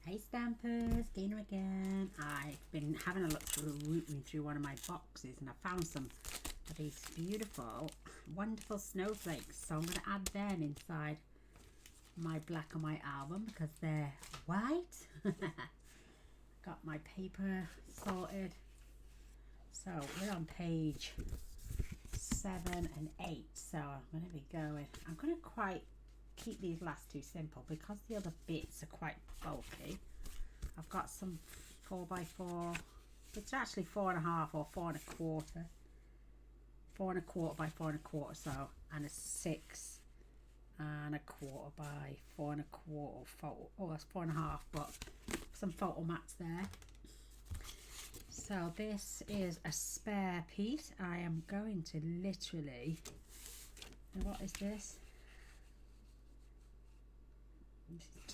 Hey Stampers, Gaynor again. I've been having a look through, rooting through one of my boxes, and I found some of these beautiful, wonderful snowflakes. So I'm going to add them inside my black and white album because they're white. Got my paper sorted. So we're on page 7 and 8. So I'm going to be going. I'm going to quite keep these last two simple because the other bits are quite bulky. I've got some 4x4, it's actually 4.5 or 4.25, 4.25 by 4.25, so, and a 6.25 by 4.25 photo. Oh, that's 4.5, but some photo mats there. So this is a spare piece. I am going to literally, what is this?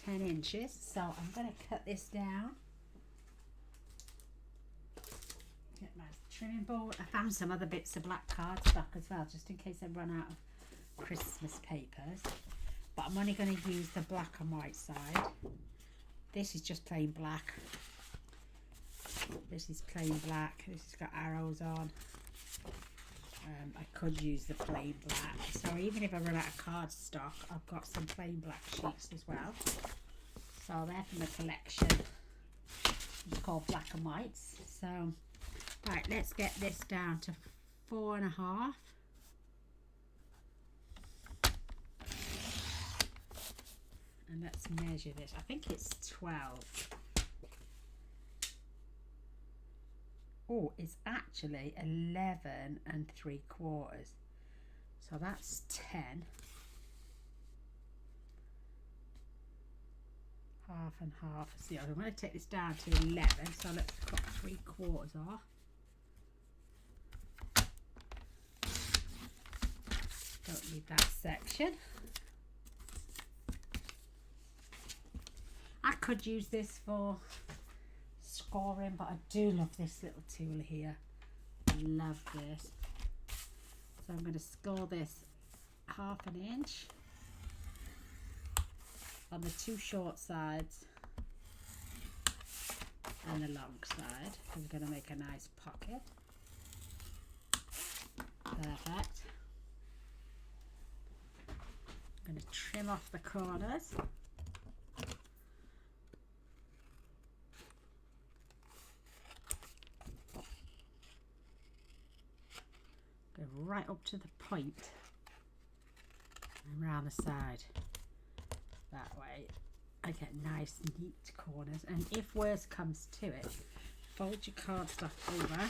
10 inches, so I'm going to cut this down. Get my trimming board. I found some other bits of black cardstock as well, just in case I run out of Christmas papers. But I'm only going to use the black and white side. This is just plain black. This is plain black. This has got arrows on. I could use the plain black, so even if I run out of cardstock, I've got some plain black sheets as well. So they're from the collection. It's called Black and Whites. So, right, let's get this down to 4.5. And let's measure this. I think it's 12. Oh, it's actually 11.75. So that's 10. Half and half. See, I'm going to take this down to 11. So let's cut 3/4 off. Don't need that section. I could use this for scoring, but I do love this little tool here. I love this. So I'm going to score this 1/2 inch on the two short sides and the long side. I'm going to make a nice pocket. Perfect. I'm going to trim off the corners. Go right up to the point and round the side. That way I get nice neat corners, and if worse comes to it, fold your cardstock over.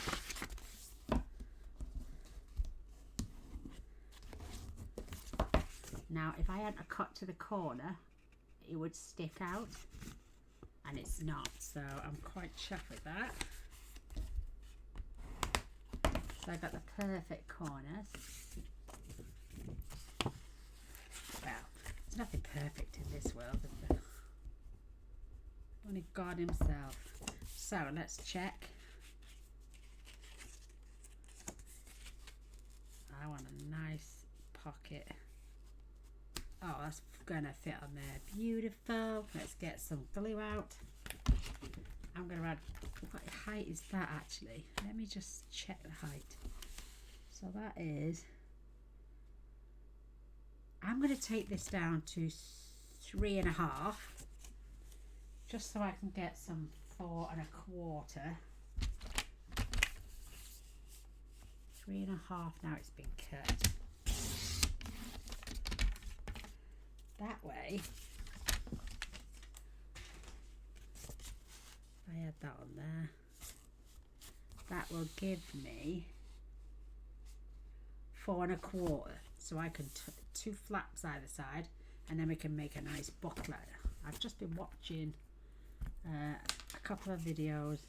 Now if I hadn't cut to the corner, it would stick out, and it's not, so I'm quite chuffed with that. So I got the perfect corners. Well, there's nothing perfect in this world, is there? Only God himself. So let's check. I want a nice pocket. Oh, that's gonna fit on there. Beautiful. Let's get some glue out. I'm going to add, what height is that actually? Let me just check the height. So that is, I'm going to take this down to 3.5, just so I can get some 4.25. 3.5 now it's been cut. That way, I add that on there. That will give me 4.25. So I can two flaps either side, and then we can make a nice booklet. I've just been watching a couple of videos,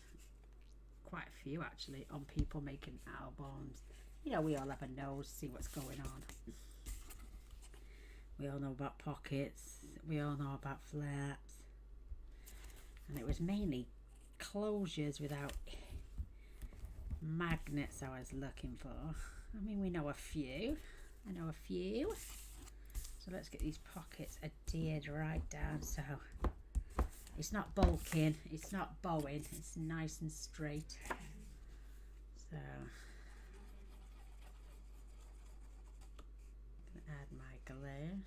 quite a few actually, on people making albums. You know, we all have a nose to see what's going on. We all know about pockets. We all know about flaps. And it was mainly closures without magnets I was looking for. I mean, we know a few. I know a few. So let's get these pockets adhered right down. So It's not bulking, it's not bowing, it's nice and straight. So I'm gonna add my glue.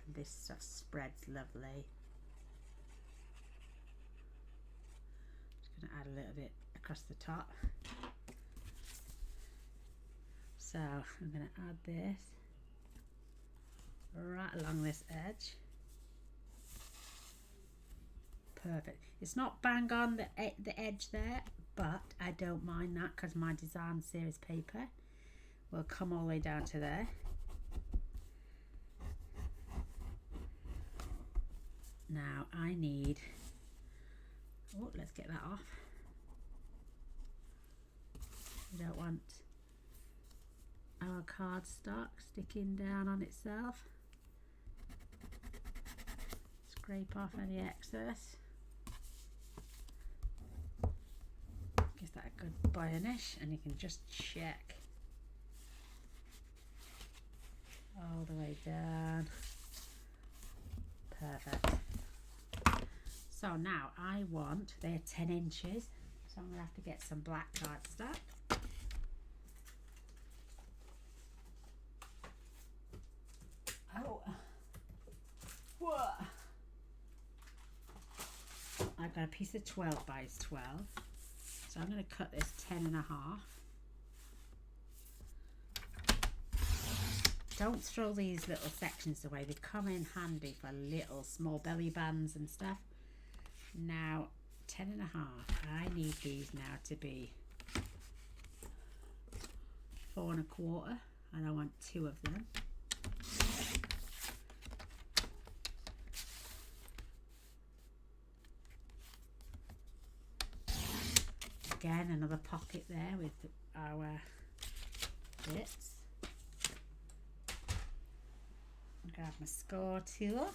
And this stuff spreads lovely. Just gonna add a little bit across the top. So I'm gonna add this right along this edge. Perfect. It's not bang on the edge there, but I don't mind that because my design series paper will come all the way down to there. Now I need, oh, let's get that off. We don't want our cardstock sticking down on itself. Scrape off any excess. Gives that a good burnish, and you can just check all the way down. Perfect. So now I want, they're 10 inches, so I'm going to have to get some black cardstock. Oh, whoa. I've got a piece of 12 by 12, so I'm going to cut this 10.5. Don't throw these little sections away, they come in handy for little small belly bands and stuff. Now 10.5, I need these now to be 4 1/4, and I want 2 of them. Again, another pocket there with our bits. Grab my score tool,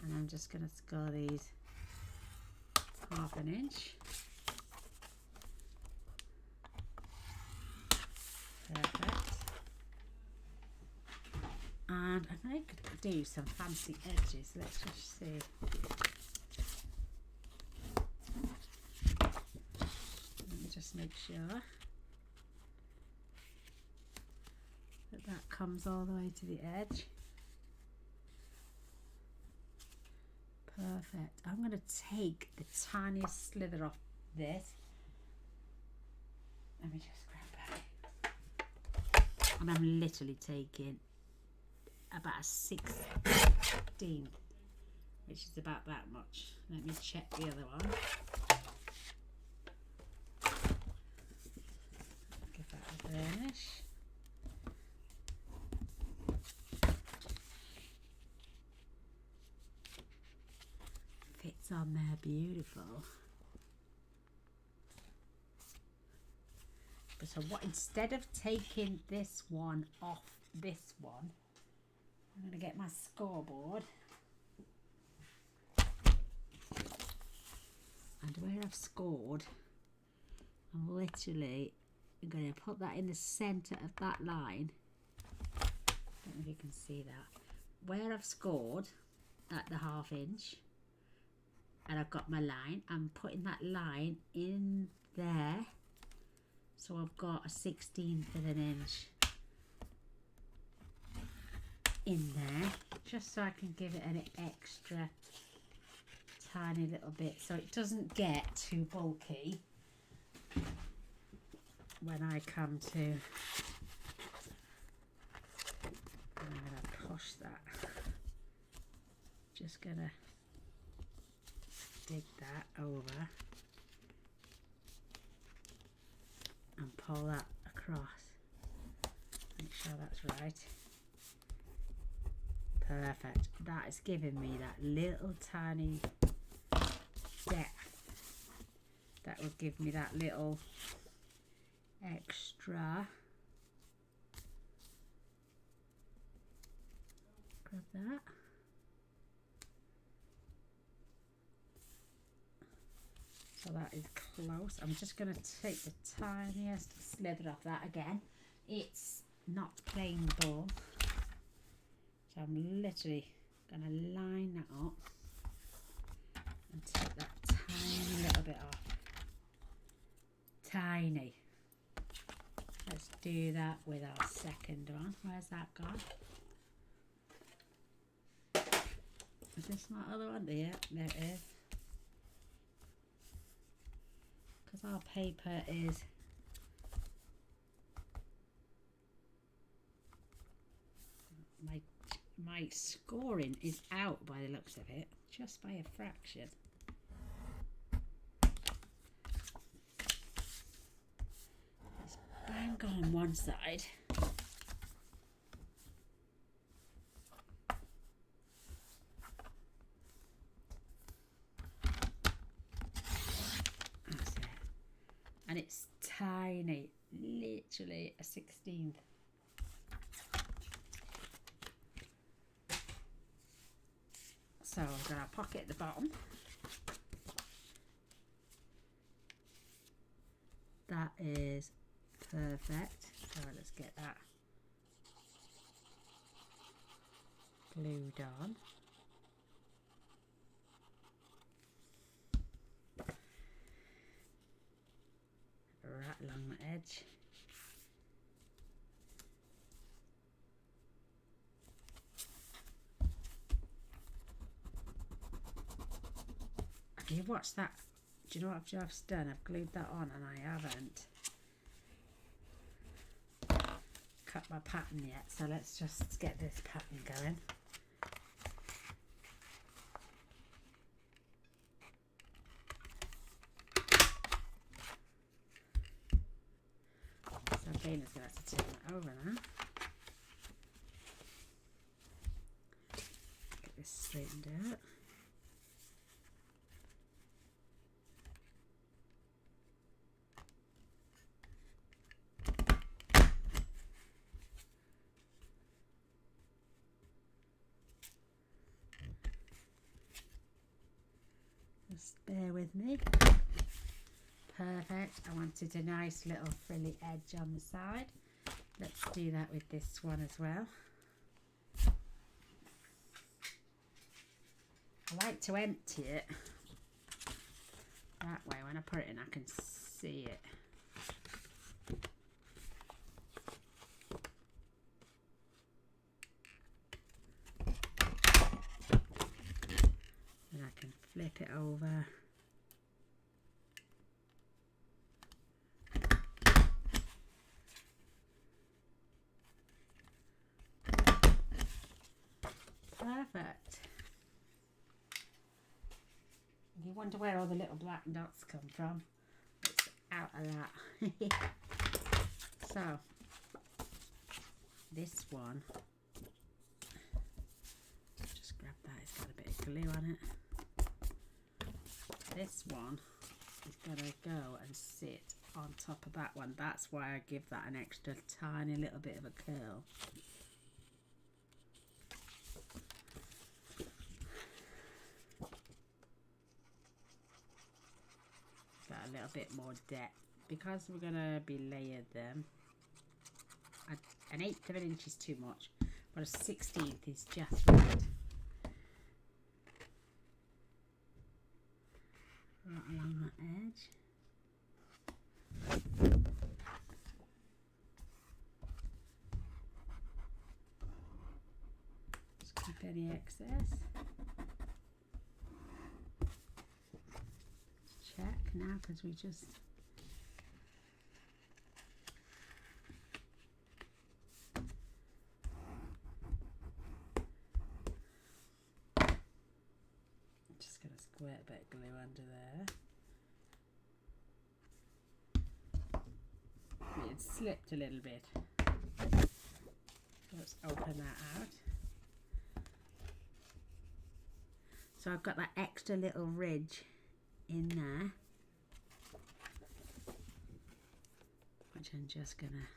and I'm just going to score these 1/2 inch. Perfect. And I think I could do some fancy edges. Let's just see. Let me just make sure that comes all the way to the edge. Perfect. I'm going to take the tiniest slither off this. Let me just grab that. And I'm literally taking about a 16th, which is about that much. Let me check the other one. Give that a burnish. Fits on there beautiful. But so what, instead of taking this one off this one, I'm going to get my scoreboard, and where I've scored, I'm literally going to put that in the centre of that line. I don't know if you can see that. Where I've scored at the 1/2 inch, and I've got my line, I'm putting that line in there, so I've got a 1/16 of an inch in there, just so I can give it an extra tiny little bit so it doesn't get too bulky when I come to, I'm going to push that, just going to dig that over and pull that across, make sure that's right. Perfect. That is giving me that little tiny depth that will give me that little extra. Grab that. So that is close. I'm just going to take the tiniest slither off that again. It's not plain ball. So I'm literally going to line that up and take that tiny little bit off. Tiny. Let's do that with our second one. Where's that gone? Is this my other one? Yeah, there it is. Because our paper is my scoring is out by the looks of it, just by a fraction. Let's bang on one side. That's it. And it's tiny, literally a 16th. So I'm going to pocket the bottom. That is perfect. So let's get that glued on. Right along the edge. Have you watched that? Do you know what I've just done? I've glued that on and I haven't cut my pattern yet. So let's just get this pattern going. So Gaynor's going to have to turn it over now. Get this straightened out. Just bear with me. Perfect. I wanted a nice little frilly edge on the side. Let's do that with this one as well. I like to empty it. That way when I put it in I can see it. And I can flip it over. Perfect. You wonder where all the little black dots come from. It's out of that. So, this one, just grab that, it's got a bit of glue on it. This one is going to go and sit on top of that one. That's why I give that an extra tiny little bit of a curl. Got a little bit more depth because we're going to be layered them. An 1/8 of an inch is too much, but a 16th is just right. Right along that edge. Just keep any excess. Check now because we just going to squirt a bit of glue under there. It slipped a little bit. Let's open that out. So I've got that extra little ridge in there, which I'm just going to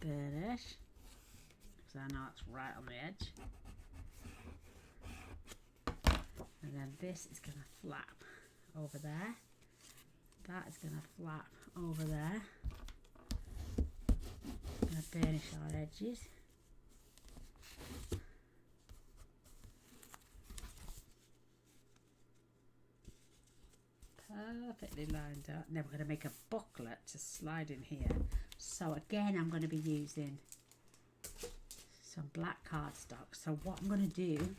burnish because I know it's right on the edge. And then this is going to flap over there. That is going to flap over there. I'm going to burnish our edges. perfectly lined up. Then we're going to make a booklet to slide in here. So again, I'm going to be using some black cardstock. So what I'm going to do,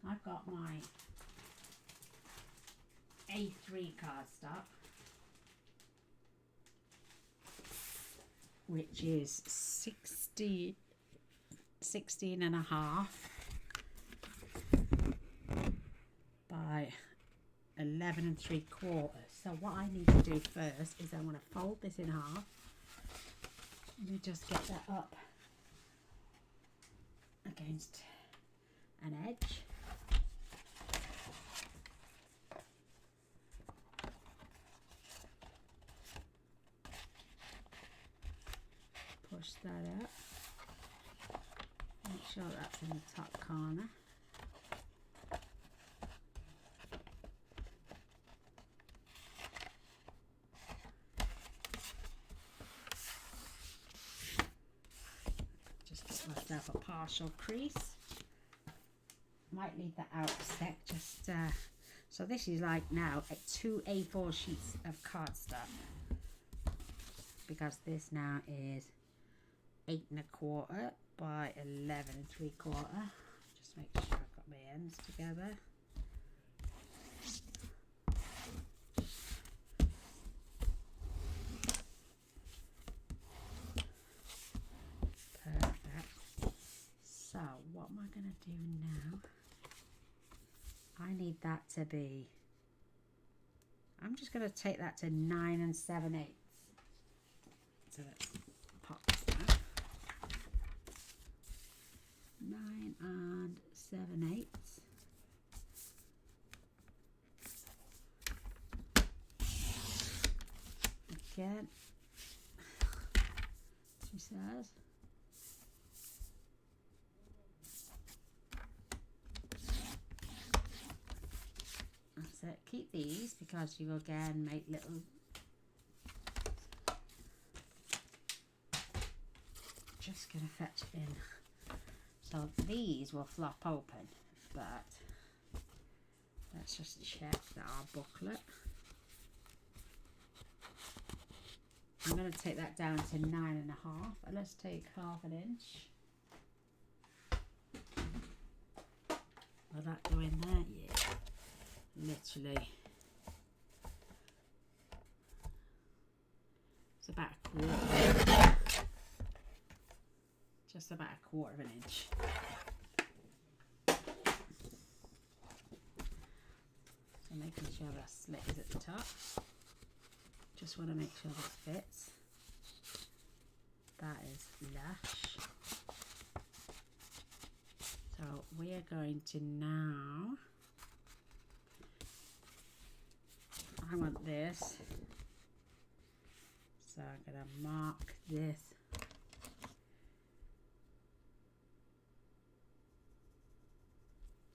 I've got my A3 cardstock, which is 16 and a half by 11 3/4. So what I need to do first is I want to fold this in half. Let me just get that up against an edge. Push that up. Make sure that's in the top corner. Just get myself a partial crease. Might leave that out a sec. Just so this is like now 2 A4 sheets of cardstock, because this now is 8 1/4 by 11 3/4. Just make sure I've got my ends together. Perfect. So what am I going to do now? I need that to be, I'm just going to take that to 9 7/8. So let's pop that. 9 7/8. Again, she says. That's it. Keep these because you again make little just gonna fetch in. So these will flop open, but let's just check that our booklet. I'm going to take that down to 9 1/2, and let's take 1/2 inch. Will that go in there? Yeah, literally. It's about a quarter. Just about a 1/4 inch. So making sure that slit is at the top. Just want to make sure that fits. That is lush. So we are going to now, I want this. So I'm going to mark this.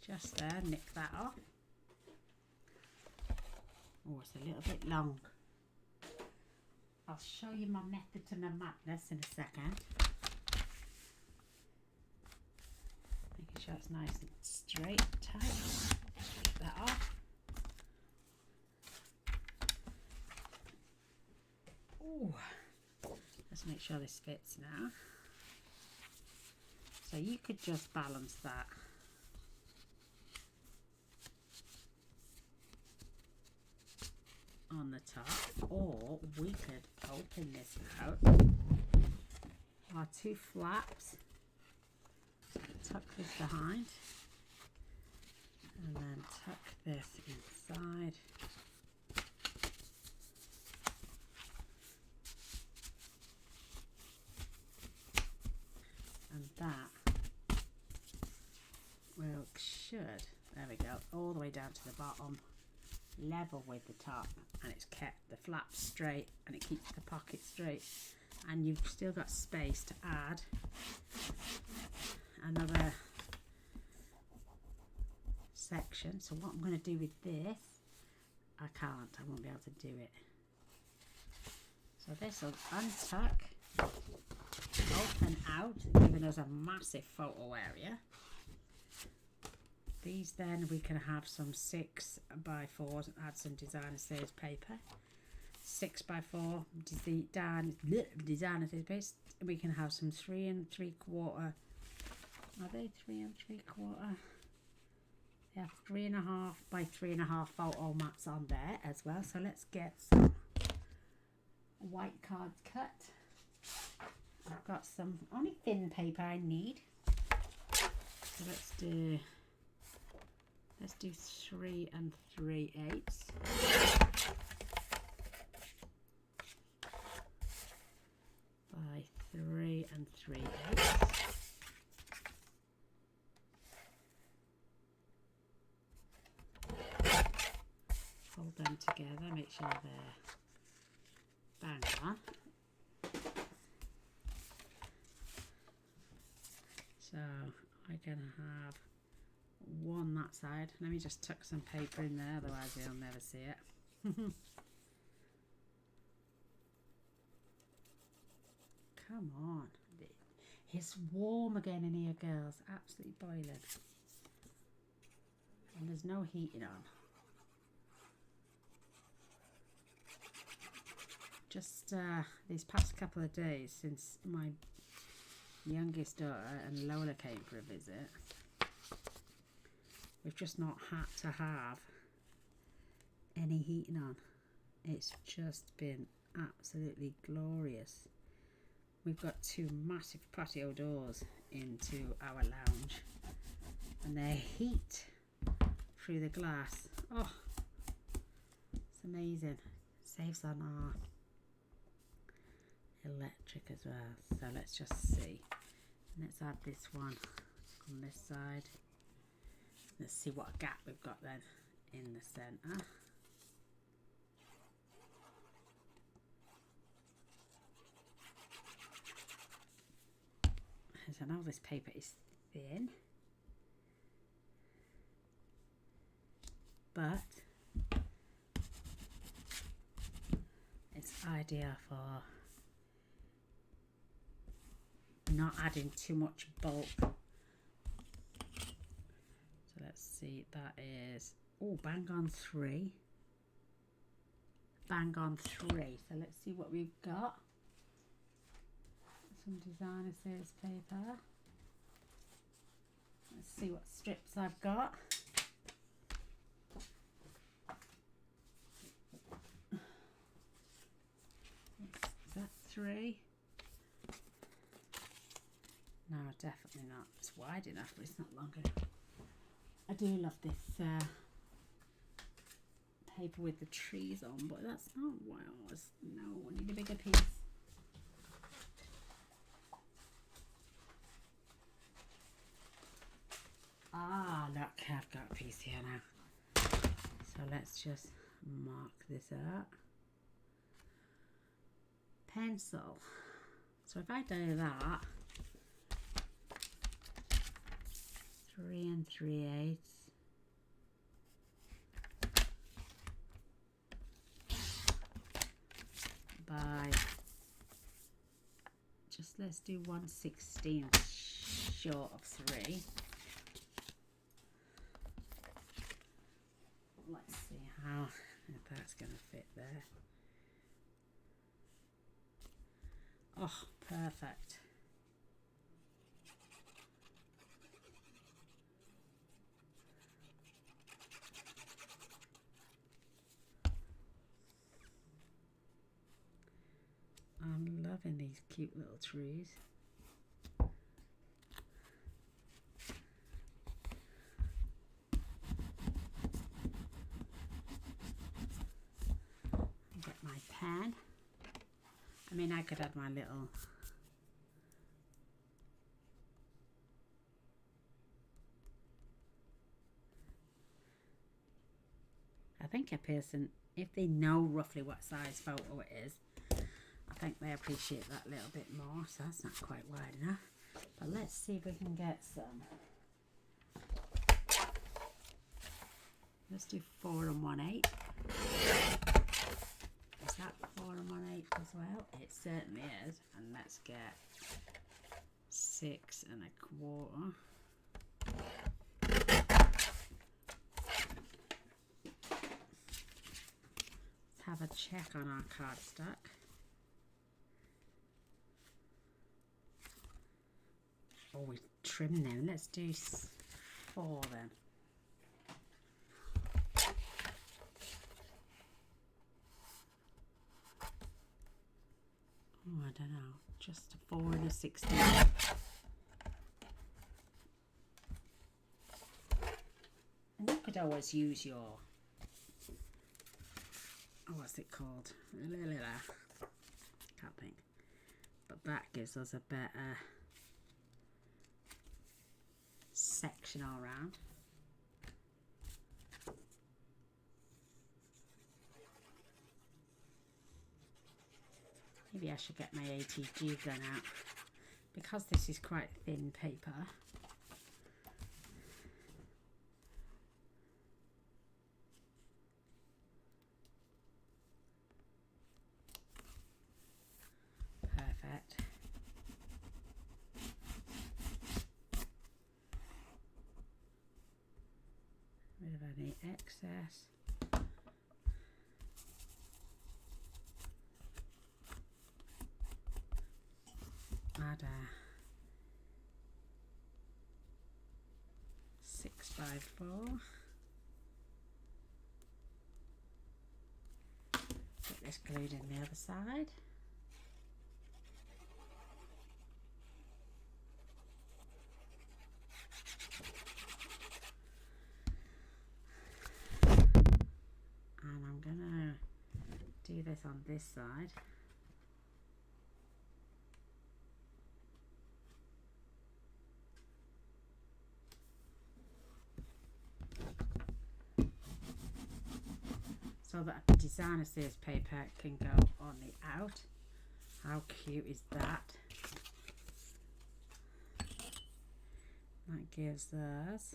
Just there, nick that off. Oh, it's a little bit long. I'll show you my method to my madness in a second. Making sure it's nice and straight, tight. Take that off. Ooh. Let's make sure this fits now. So you could just balance that. On the top, or we could open this out. Our 2 flaps, tuck this behind, and then tuck this inside. And that will should, there we go, all the way down to the bottom, level with the top, and it's kept the flaps straight and it keeps the pocket straight, and you've still got space to add another section. So what I'm going to do with this, I won't be able to do it. So this will untuck, open out, giving us a massive photo area. These then we can have some 6x4s and add some designer series paper. 6x4 designer series paper. We can have some 3 3/4. Are they 3 3/4? Yeah, 3.5 by 3.5 photo mats on there as well. So let's get some white cards cut. I've got some only thin paper I need. So let's do 3 3/8. By 3 3/8. Hold them together, make sure they're bang on. So I can have one that side. Let me just tuck some paper in there, otherwise you'll never see it. Come on. It's warm again in here, girls. Absolutely boiling. And there's no heating on. Just these past couple of days since my youngest daughter and Lola came for a visit, we've just not had to have any heating on. It's just been absolutely glorious. We've got 2 massive patio doors into our lounge and they heat through the glass. Oh, it's amazing. Saves on our electric as well. So let's just see. Let's add this one on this side. Let's see what gap we've got then in the centre. So now this paper is thin, but it's ideal for not adding too much bulk. So let's see, that is, oh, bang on 3. Bang on 3. So let's see what we've got. Some designer series paper. Let's see what strips I've got. Is that 3? No, definitely not. It's wide enough, but it's not long enough. I do love this paper with the trees on, but that's not what I was. No, I need a bigger piece. Ah, look, I've got a piece here now. So let's just mark this out. Pencil. So if I do that, 3 3/8. By just let's do 1/16 short of 3. Let's see how if that's going to fit there. Oh, perfect. I'm loving these cute little trees. Get my pen. I mean, I could add my little I think a person, if they know roughly what size photo it is, I think they appreciate that little bit more. So that's not quite wide enough. But let's see if we can get some. Let's do 4 1/8. Is that 4 1/8 as well? It certainly is. And let's get 6 1/4. check on our cardstock. Oh, we trim them. Let's do 4 then. Oh, I don't know. Just a 4 and a 16. And you could always use your, oh, what's it called? Can't think. But that gives us a better section all round. Maybe I should get my ATG gun out, because this is quite thin paper. Perfect. Rid of any excess. Add a 6x4. Get this glued in the other side. And I'm gonna do this on this side. So that the designer series paper can go on the out. How cute is that? That gives us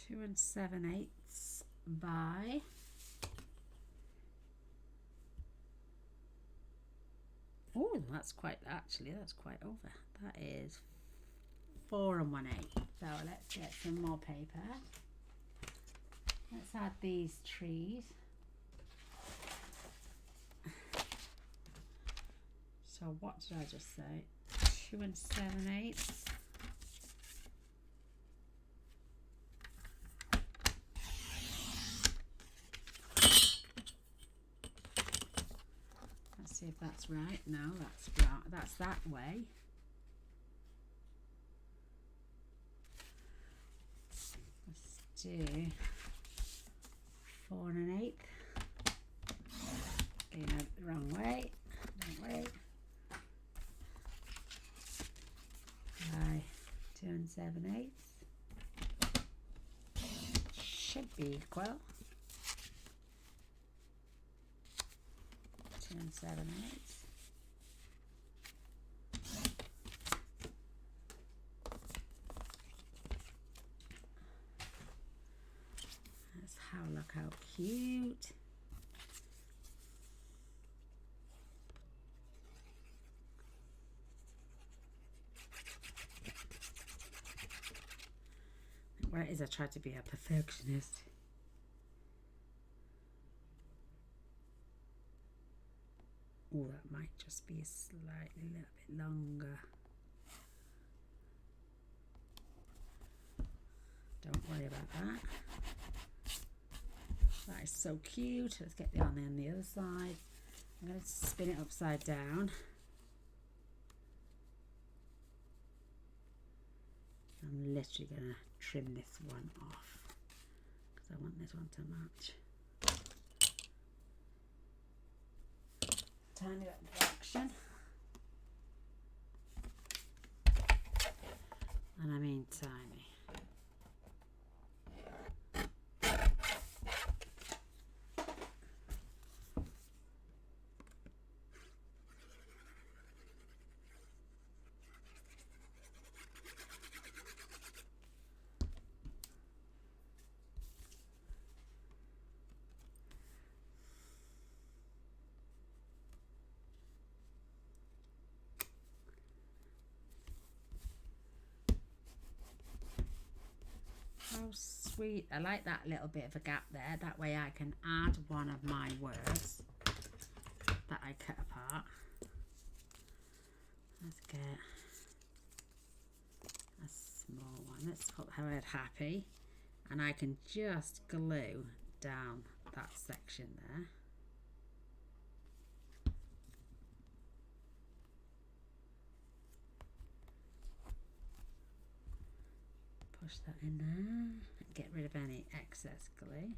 2 7/8 by that's quite over. That is 4 1/8. So let's get some more paper. Let's add these trees. So what did I just say? 2 7/8. Let's see if that's right. No, that's right. That's that way. Let's do 4 1/8. Okay, no, wrong way. Wrong way. By 2 7/8. Should be equal. 2 7/8. Look how cute. What it is, I try to be a perfectionist. Oh, that might just be a little bit longer. Don't worry about that. That is so cute. Let's get it on there on the other side. I'm going to spin it upside down. I'm literally going to trim this one off because I want this one to match. Tiny bit of action. And I mean tiny. sweet. I like that little bit of a gap there. That way I can add one of my words that I cut apart. Let's get a small one. Let's put the word happy, and I can just glue down that section there. Push that in there and get rid of any excess glue.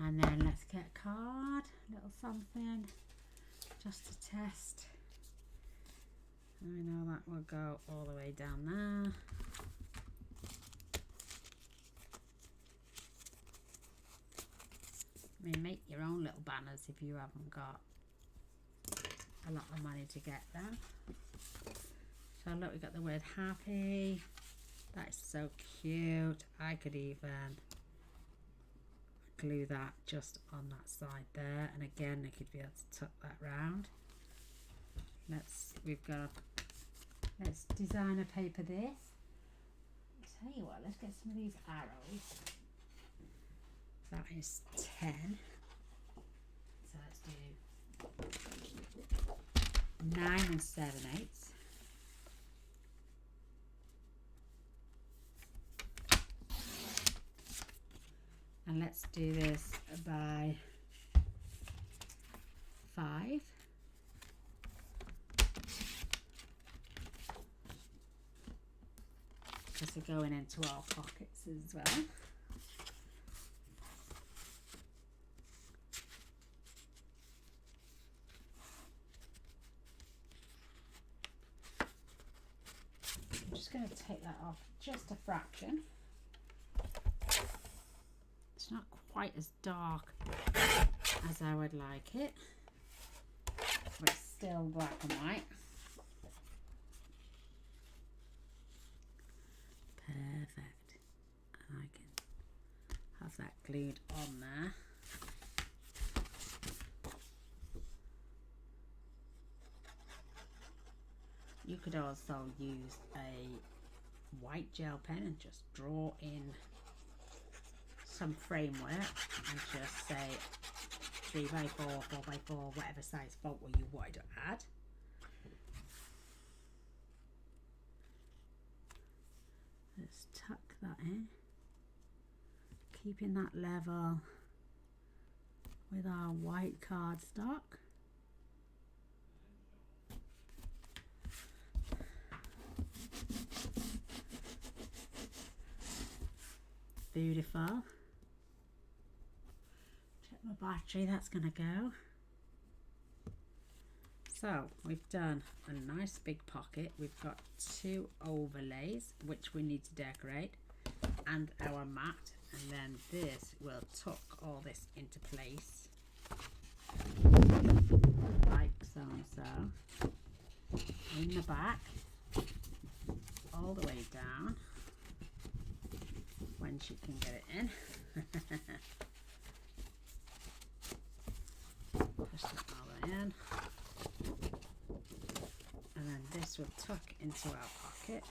And then let's get a card, a little something, just to test. And we know that will go all the way down there. I mean, make your own little banners if you haven't got a lot of money to get them. So look, we got the word happy. That is so cute. I could even glue that just on that side there, and again I could be able to tuck that round. Let's design a paper this. Tell you what, let's get some of these arrows. That is 10. So let's do 9 7/8. And let's do this by 5. Because they're going into our pockets as well. I'm just going to take that off just a fraction. It's not quite as dark as I would like it, but it's still black and white. Perfect. And I can have that glued on there. You could also use a white gel pen and just draw in some framework and just say 3x4, 4x4, whatever size font you wanted to add. Let's tuck that in, keeping that level with our white cardstock. Beautiful. Check my battery, that's gonna go. So we've done a nice big pocket. We've got 2 overlays which we need to decorate, and our mat, and then this will tuck all this into place like so and so. In the back, all the way down when she can get it in. Push that all in. And then this will tuck into our pocket.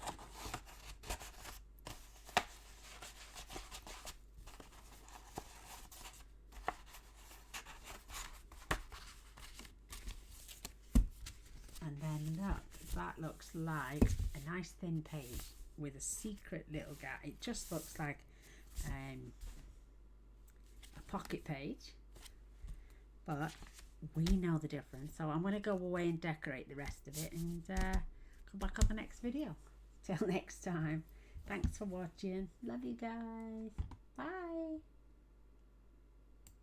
And then look, that looks like a nice thin page with a secret little gap. It just looks like a pocket page, but we know the difference. So I'm going to go away and decorate the rest of it and come back on the next video. Till next time, thanks for watching. Love you guys.